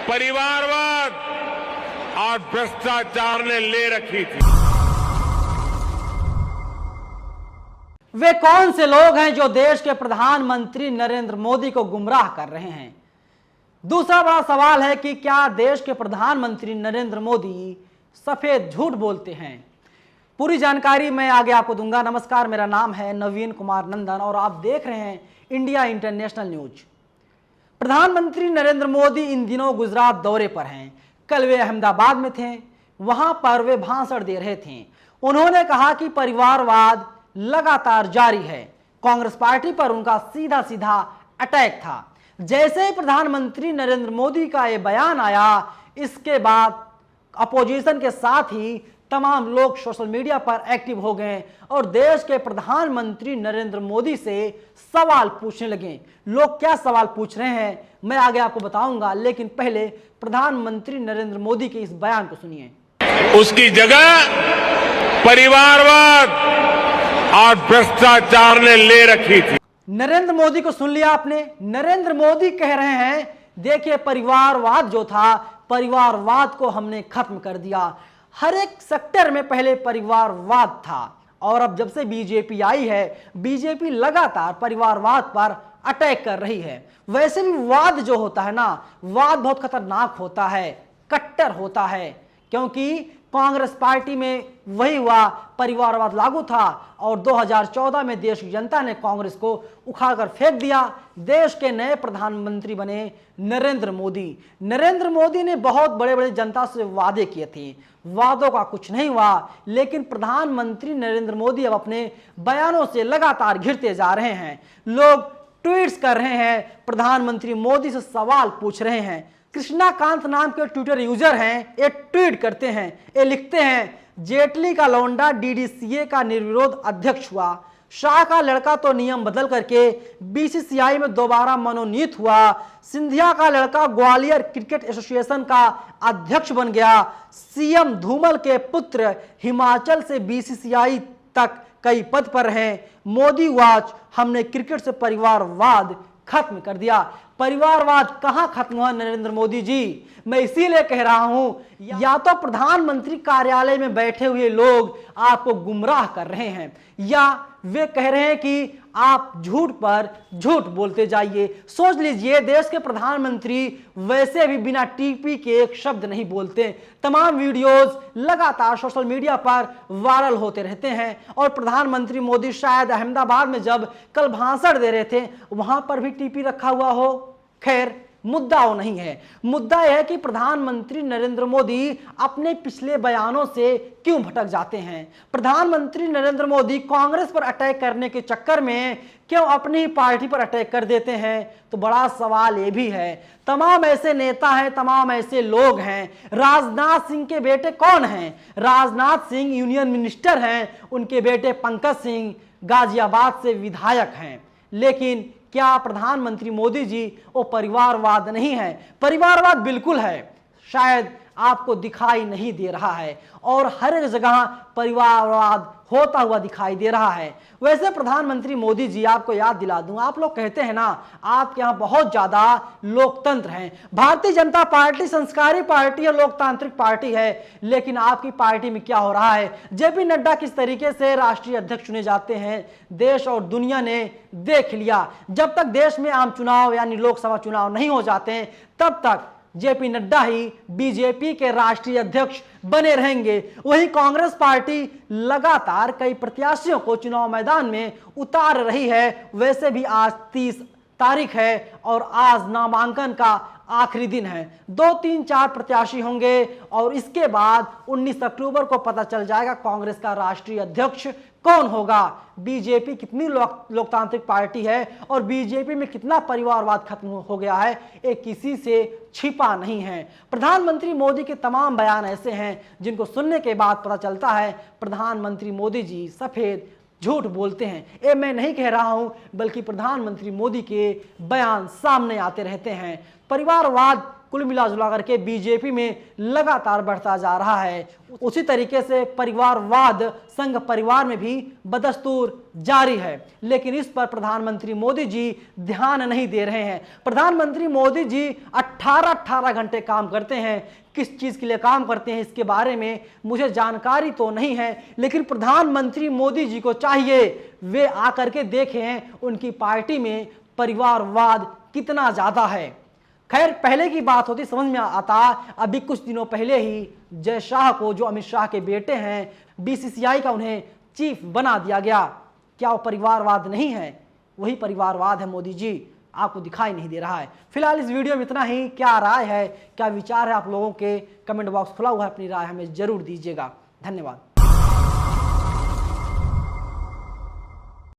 परिवारवाद और भ्रष्टाचार ने ले रखी थी। वे कौन से लोग हैं जो देश के प्रधानमंत्री नरेंद्र मोदी को गुमराह कर रहे हैं? दूसरा बड़ा सवाल है कि क्या देश के प्रधानमंत्री नरेंद्र मोदी सफेद झूठ बोलते हैं? पूरी जानकारी मैं आगे आपको दूंगा। नमस्कार, मेरा नाम है नवीन कुमार नंदन और आप देख रहे हैं इंडिया इंटरनेशनल न्यूज। प्रधानमंत्री नरेंद्र मोदी इन दिनों गुजरात दौरे पर हैं। कल वे अहमदाबाद में थे, वहां पर वे भाषण दे रहे थे। उन्होंने कहा कि परिवारवाद लगातार जारी है। कांग्रेस पार्टी पर उनका सीधा सीधा अटैक था। जैसे ही प्रधानमंत्री नरेंद्र मोदी का यह बयान आया, इसके बाद अपोजिशन के साथ ही तमाम लोग सोशल मीडिया पर एक्टिव हो गए और देश के प्रधानमंत्री नरेंद्र मोदी से सवाल पूछने लगे। लोग क्या सवाल पूछ रहे हैं मैं आगे आपको बताऊंगा, लेकिन पहले प्रधानमंत्री नरेंद्र मोदी के इस बयान को सुनिए। उसकी जगह परिवारवाद और भ्रष्टाचार ने ले रखी थी। नरेंद्र मोदी को सुन लिया आपने। नरेंद्र मोदी कह रहे हैं, देखिए परिवारवाद जो था, परिवारवाद को हमने खत्म कर दिया। हर एक सेक्टर में पहले परिवारवाद था और अब जब से बीजेपी आई है, बीजेपी लगातार परिवारवाद पर अटैक कर रही है। वैसे भी वाद जो होता है ना, वाद बहुत खतरनाक होता है, कट्टर होता है, क्योंकि कांग्रेस पार्टी में वही हुआ, परिवारवाद लागू था और 2014 में देश की जनता ने कांग्रेस को उखाड़कर फेंक दिया। देश के नए प्रधानमंत्री बने नरेंद्र मोदी। नरेंद्र मोदी ने बहुत बड़े बड़े जनता से वादे किए थे, वादों का कुछ नहीं हुआ, लेकिन प्रधानमंत्री नरेंद्र मोदी अब अपने बयानों से लगातार घिरते जा रहे हैं। लोग ट्वीट्स कर रहे हैं, प्रधानमंत्री मोदी से सवाल पूछ रहे हैं। कृष्णाकांत नाम के ट्विटर यूजर हैं, ये ट्वीट करते हैं, ये लिखते हैं, जेटली का लौंडा डीडीसीए का निर्विरोध अध्यक्ष हुआ, शाह का लड़का तो नियम बदल करके बीसीसीआई में दोबारा मनोनीत हुआ, सिंधिया का लड़का ग्वालियर क्रिकेट एसोसिएशन का अध्यक्ष बन गया, सीएम धूमल के पुत्र हिमाचल से बीसीसीआई तक कई पद पर हैं, मोदी वॉच, हमने क्रिकेट से परिवारवाद खत्म कर दिया। परिवारवाद कहां खत्म हुआ नरेंद्र मोदी जी? मैं इसीलिए कह रहा हूं, या तो प्रधानमंत्री कार्यालय में बैठे हुए लोग आपको गुमराह कर रहे हैं, या वे कह रहे हैं कि आप झूठ पर झूठ बोलते जाइए। सोच लीजिए, देश के प्रधानमंत्री वैसे भी बिना टीपी के एक शब्द नहीं बोलते। तमाम वीडियोस लगातार सोशल मीडिया पर वायरल होते रहते हैं और प्रधानमंत्री मोदी शायद अहमदाबाद में जब कल भाषण दे रहे थे, वहां पर भी टीपी रखा हुआ हो। खैर, मुद्दा वो नहीं है। मुद्दा यह है कि प्रधानमंत्री नरेंद्र मोदी अपने पिछले बयानों से क्यों भटक जाते हैं। प्रधानमंत्री नरेंद्र मोदी कांग्रेस पर अटैक करने के चक्कर में क्यों अपनी ही पार्टी पर अटैक कर देते हैं? तो बड़ा सवाल ये भी है। तमाम ऐसे नेता हैं, तमाम ऐसे लोग हैं। राजनाथ सिंह के बेटे कौन हैं? राजनाथ सिंह यूनियन मिनिस्टर हैं, उनके बेटे पंकज सिंह गाजियाबाद से विधायक हैं। लेकिन क्या प्रधानमंत्री मोदी जी वो परिवारवाद नहीं है? परिवारवाद बिल्कुल है, शायद आपको दिखाई नहीं दे रहा है और हर एक जगह परिवारवाद होता हुआ दिखाई दे रहा है। वैसे प्रधानमंत्री मोदी जी, आपको याद दिला दूं, आप लोग कहते हैं ना आपके यहाँ बहुत ज्यादा लोकतंत्र है। भारतीय जनता पार्टी संस्कारी पार्टी और लोकतांत्रिक पार्टी है, लेकिन आपकी पार्टी में क्या हो रहा है? जेपी नड्डा किस तरीके से राष्ट्रीय अध्यक्ष चुने जाते हैं, देश और दुनिया ने देख लिया। जब तक देश में आम चुनाव यानी लोकसभा चुनाव नहीं हो जाते हैं, तब तक जेपी नड्डा ही बीजेपी के राष्ट्रीय अध्यक्ष बने रहेंगे। वहीं कांग्रेस पार्टी लगातार कई प्रत्याशियों को चुनाव मैदान में उतार रही है। वैसे भी आज 30 तारीख है और आज नामांकन का आखिरी दिन है। 2, 3, 4 प्रत्याशी होंगे और इसके बाद 19 अक्टूबर को पता चल जाएगा कांग्रेस का राष्ट्रीय अध्यक्ष कौन होगा। बीजेपी कितनी लोकतांत्रिक पार्टी है और बीजेपी में कितना परिवारवाद खत्म हो गया है, ये किसी से छिपा नहीं है। प्रधानमंत्री मोदी के तमाम बयान ऐसे हैं जिनको सुनने के बाद पता चलता है प्रधानमंत्री मोदी जी सफेद झूठ बोलते हैं। ये मैं नहीं कह रहा हूं, बल्कि प्रधानमंत्री मोदी के बयान सामने आते रहते हैं। परिवारवाद कुल मिला जुला करके बीजेपी में लगातार बढ़ता जा रहा है। उसी तरीके से परिवारवाद संघ परिवार में भी बदस्तूर जारी है, लेकिन इस पर प्रधानमंत्री मोदी जी ध्यान नहीं दे रहे हैं। प्रधानमंत्री मोदी जी 18 घंटे काम करते हैं। किस चीज के लिए काम करते हैं इसके बारे में मुझे जानकारी तो नहीं है, लेकिन प्रधानमंत्री मोदी जी को चाहिए वे आकर के देखें उनकी पार्टी में परिवारवाद कितना ज्यादा है। खैर, पहले की बात होती समझ में आता, अभी कुछ दिनों पहले ही जय शाह को, जो अमित शाह के बेटे हैं, बीसीसीआई का उन्हें चीफ बना दिया गया। क्या वो परिवारवाद नहीं है? वही परिवारवाद है मोदी जी, आपको दिखाई नहीं दे रहा है। फिलहाल इस वीडियो में इतना ही। क्या राय है, क्या विचार है आप लोगों के, कमेंट बॉक्स खुला हुआ है, अपनी राय हमें जरूर दीजिएगा। धन्यवाद।